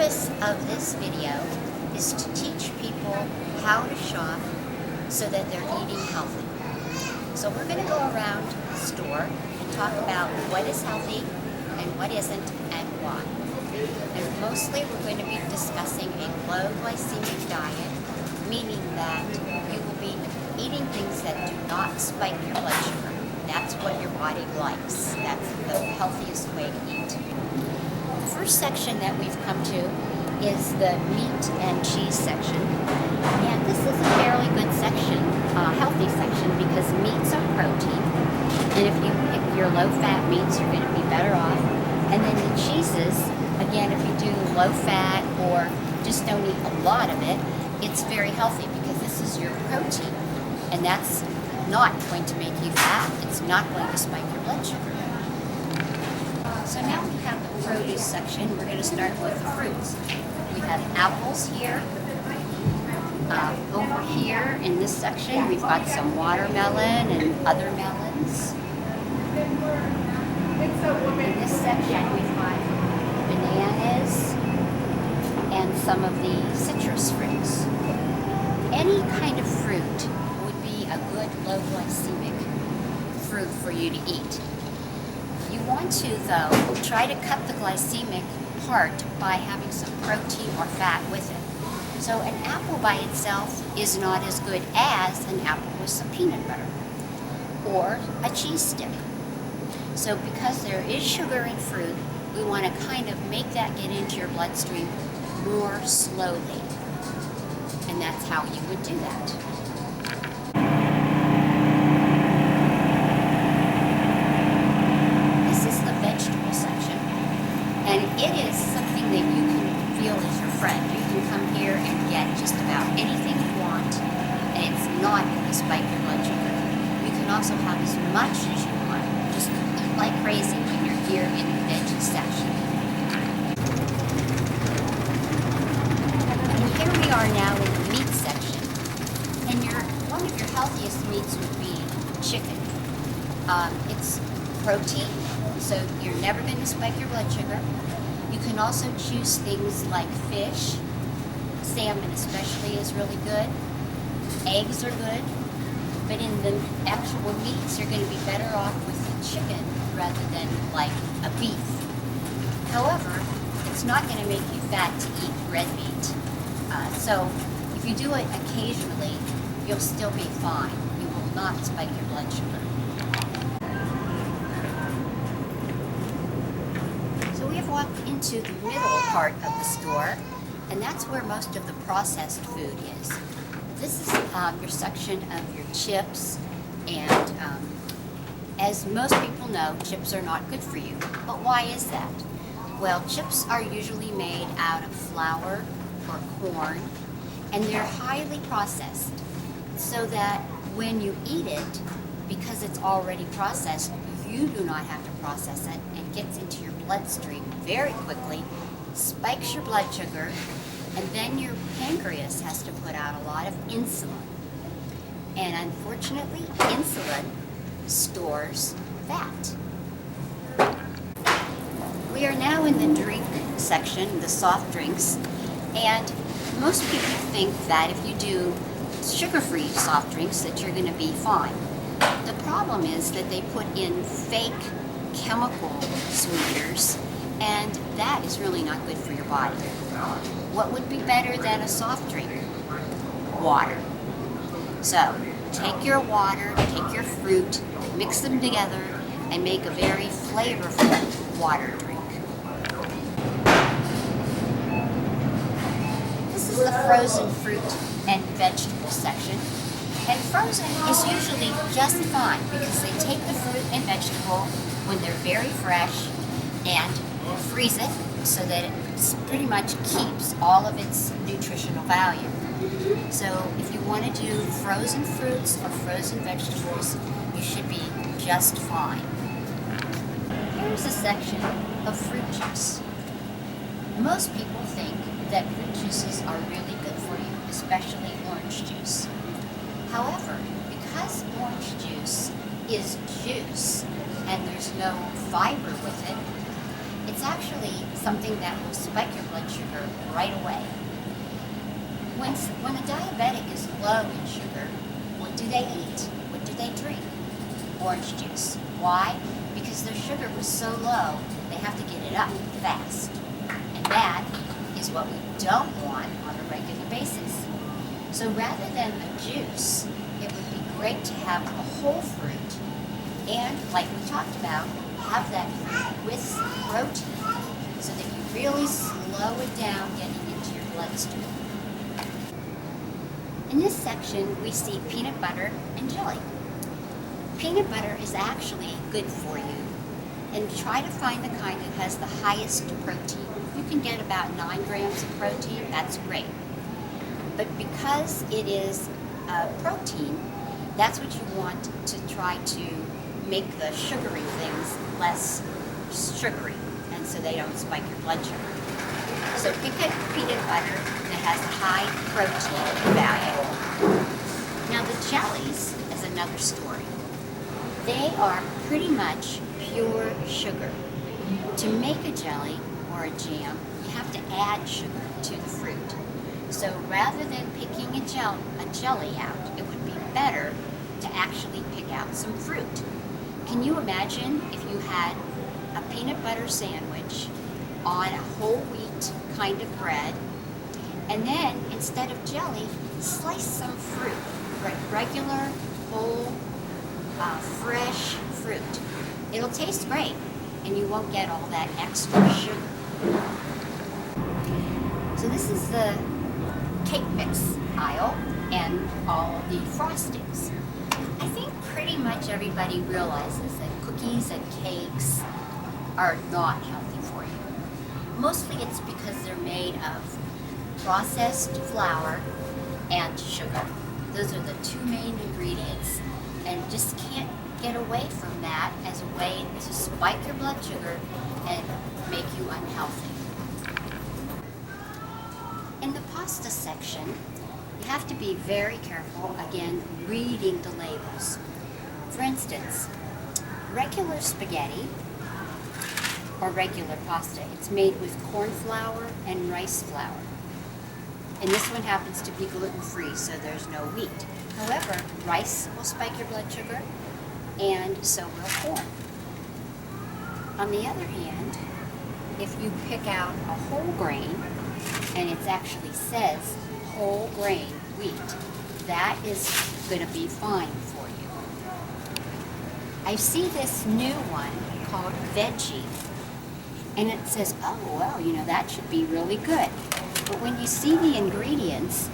purpose of this video is to teach people how to shop so that they're eating healthy. So we're going to go around the store and talk about what is healthy and what isn't and why. And mostly we're going to be discussing a low glycemic diet, meaning that you will be eating things that do not spike your blood sugar. That's what your body likes. That's the healthiest way to eat. The first section that we've come to is the meat and cheese section. And this is a fairly good section, healthy section, because meats are protein. And if you pick your low-fat meats, you're going to be better off. And then the cheeses, again, if you do low-fat or just don't eat a lot of it, it's very healthy because this is your protein. And that's not going to make you fat. It's not going to spike your blood sugar. So now we have the produce section. We're going to start with the fruits. We have apples here. Over here in this section, we've got some watermelon and other melons. In this section, we've got bananas and some of the citrus fruits. Any kind of fruit would be a good low glycemic fruit for you to eat. You want to, though, try to cut the glycemic part by having some protein or fat with it. So an apple by itself is not as good as an apple with some peanut butter or a cheese stick. So because there is sugar in fruit, we want to kind of make that get into your bloodstream more slowly. And that's how you would do that. This is the vegetable section, and it is something that you can feel as your friend. You can come here and get just about anything you want, and it's not going to spike your blood sugar. You can also have as much as you want. Just eat like crazy when you're here in the veggie section. And here we are now in the meat section. And one of your healthiest meats would be chicken. It's protein, so you're never going to spike your blood sugar. You can also choose things like fish. Salmon especially is really good. Eggs are good. But in the actual meats, you're going to be better off with the chicken rather than like a beef. However, it's not going to make you fat to eat red meat. So if you do it occasionally, you'll still be fine. You will not spike your blood sugar. So we have walked into the middle part of the store, and that's where most of the processed food is. This is your section of your chips, and as most people know, chips are not good for you. But why is that? Well, chips are usually made out of flour or corn, and they're highly processed, so that when you eat it, because it's already processed, you do not have to process it, and gets into your bloodstream very quickly, spikes your blood sugar, and then your pancreas has to put out a lot of insulin. And unfortunately, insulin stores fat. We are now in the drink section, the soft drinks, and most people think that if you do sugar-free soft drinks that you're going to be fine. The problem is that they put in fake chemical sweeteners, and that is really not good for your body. What would be better than a soft drink? Water. So, take your water, take your fruit, mix them together, and make a very flavorful water drink. This is the frozen fruit and vegetable section. And frozen is usually just fine because they take the fruit and vegetable when they're very fresh and freeze it so that it pretty much keeps all of its nutritional value. So if you want to do frozen fruits or frozen vegetables, you should be just fine. Here's a section of fruit juice. Most people think that fruit juices are really good for you, especially orange juice. However, because orange juice is juice and there's no fiber with it, It's actually something that will spike your blood sugar right away. When a diabetic is low in sugar, what do they eat? What do they drink? Orange juice. Why? Because their sugar was so low, they have to get it up fast. And that is what we don't want on a regular basis. So rather than a juice, it would be great to have a whole fruit and, like we talked about, have that fruit with protein so that you really slow it down getting into your bloodstream. In this section, we see peanut butter and jelly. Peanut butter is actually good for you, and try to find the kind that has the highest protein. You can get about 9 grams of protein, that's great. But because it is protein, that's what you want to try to make the sugary things less sugary, and so they don't spike your blood sugar. So pick a peanut butter that has a high protein value. Now the jellies is another story. They are pretty much pure sugar. To make a jelly or a jam, you have to add sugar to the fruit. So rather than picking a jelly out, it would be better to actually pick out some fruit. Can you imagine if you had a peanut butter sandwich on a whole wheat kind of bread, and then instead of jelly, slice some fruit, regular, whole, fresh fruit. It'll taste great, and you won't get all that extra sugar. So this is the cake mix aisle and all the frostings. I think pretty much everybody realizes that cookies and cakes are not healthy for you. Mostly it's because they're made of processed flour and sugar. Those are the two main ingredients, and just can't get away from that as a way to spike your blood sugar and make you unhealthy. In the pasta section, you have to be very careful, again, reading the labels. For instance, regular spaghetti or regular pasta, it's made with corn flour and rice flour. And this one happens to be gluten-free, so there's no wheat. However, rice will spike your blood sugar, and so will corn. On the other hand, if you pick out a whole grain, and it actually says whole grain wheat, that is going to be fine for you. I see this new one called veggie, and it says, oh, well, you know, that should be really good. But when you see the ingredients,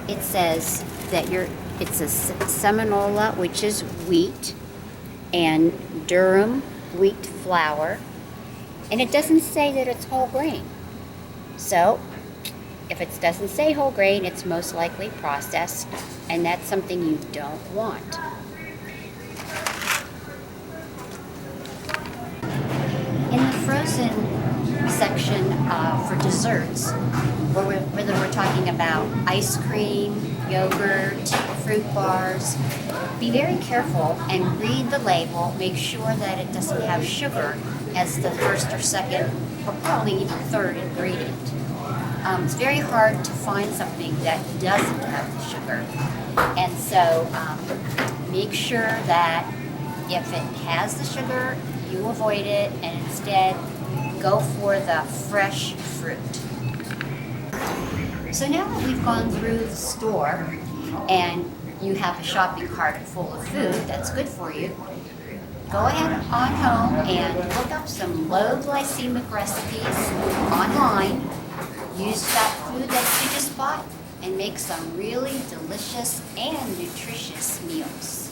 it says that it's a seminola, which is wheat, and durum wheat flour, and it doesn't say that it's whole grain. So if it doesn't say whole grain, it's most likely processed, and that's something you don't want. In the frozen section for desserts, whether we're talking about ice cream, yogurt, fruit bars, be very careful and read the label. Make sure that it doesn't have sugar as the first or second, or probably even third ingredient. It's very hard to find something that doesn't have the sugar. And so make sure that if it has the sugar, you avoid it, and instead go for the fresh fruit. So now that we've gone through the store and you have a shopping cart full of food that's good for you, go ahead on home and look up some low glycemic recipes online. Use that food that you just bought and make some really delicious and nutritious meals.